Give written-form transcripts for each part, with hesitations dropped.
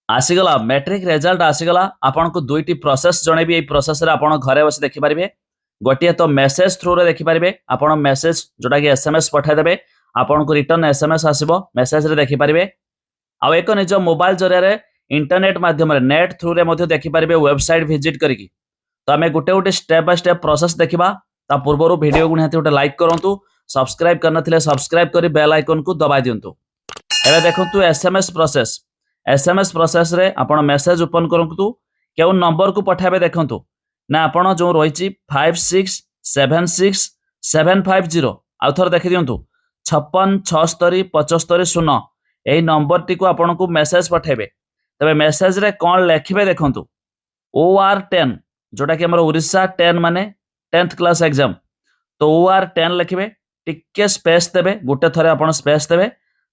आसीगला matric result आसीगला आपन को दुईटी process जणेबी a process रे आपन घरे बस देखि परिबे। गोटिए तो मेसेज थ्रू रे देखि परिबे आपन मेसेज जोटा कि एसएमएस पठाइ देबे आपन को रिटर्न एसएमएस आसीबो मेसेज रे देखि परिबे। आ एक निज मोबाइल जरिया रे इंटरनेट माध्यम रे नेट थ्रू रे मध्ये देखि परिबे वेबसाइट विजिट करिकि। तो आमे गोटे गोटे स्टेप बाय स्टेप प्रोसेस देखिबा। ता पूर्वरु वीडियो को निहाती गोटे लाइक करंतु सब्सक्राइब करनथिले सब्सक्राइब करी बेल आइकन को दबाइ दियंतु। एबे देखंतु एसएमएस प्रोसेस रे आपण मेसेज ओपन करंतु केउ नंबर को पठाबे देखंतु ना आपण जो रहिछि 5676750750 आउ थर देखि दियंतु 56767570 एही नंबर टी को आपण को मेसेज पठाबे। तबे मेसेज रे कोन लिखिबे देखंतु OR10 जोटा कि हमर ओडिशा 10 माने 10th क्लास एग्जाम तो OR10 लिखिबे टिके स्पेस देबे गोटे थरे आपण स्पेस देबे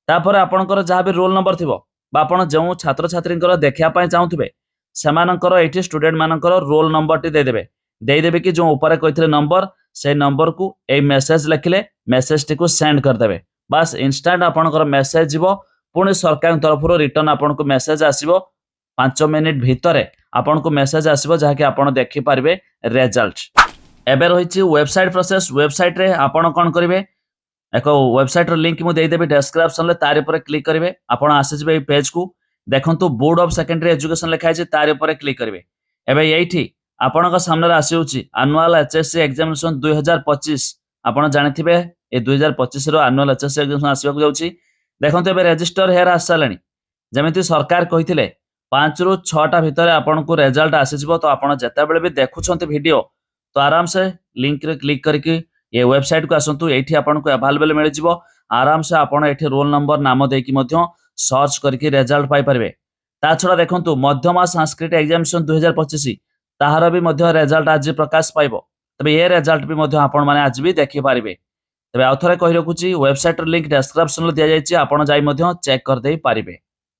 तापर आपणकर जहाँ भी रोल नंबर थिबो बा आपण जो छात्र छात्री देखा चाहूबे से स्टूडेंट मानकर रोल नंबर टी देदेबे कि जो ऊपर कही नंबर से नंबर को यही मेसेज लिखिले मेसेज टी को सेंड करदे बस इंस्टांट आपणकर मेसेज जीवो पुणी सरकार तरफ रिटर्न आपन को मेसेज आसीबो 5 मिनिट भितर आपन को मेसेज आसीबो जहाँ कि आपन देखि पारबे रिजल्ट। एबे रहिछि वेबसाइट प्रोसेस वेबसाइट रे आपन कोन करिवे एक वेबसाइट रो लिंक मु देदेबे डिस्क्रिप्शन ले तार ऊपर क्लिक करिवे आपण आसी जबे पेज को देखंतु बोर्ड ऑफ सेकेंडरी एजुकेशन लिखा है तार ऊपर क्लिक करिवे। एबे एठी आपनका सामने आसी होछि एनुअल एचएससी एग्जामिनेशन 2025 आपण जानिथिबे ए 2025 रो एनुअल एचएससी एग्जामिनेशन आसीबा जाउछि। देखंतु एबे रजिस्टर हेयर आसलानी जेमिति सरकार कहिथिले 5 रु 6 टा भितर आपन को रिजल्ट आसी जिवो तो आपण जत्ता बेले भी देखुछंती वीडियो तो आराम से लिंक रे क्लिक करके ये वेबसाइट को आसंतु एठी आपन को अवेलेबल मिल जिवो आराम से आपन एठी रोल नंबर नाम देकी मध्य सर्च करके रिजल्ट पाई परबे। ता छडा देखंतु मध्यमा संस्कृत एग्जामिनेशन 2025 ताहार भी मध्य रिजल्ट आज प्रकाश पाइबो तबे ये रिजल्ट भी मध्य आपन माने आज भी देखि पारिबे। तबे आउथरे कहि रखुची वेबसाइट लिंक डिस्क्रिप्शन ले दिया जायछि आपन जाई मध्य चेक कर देई पारिबे।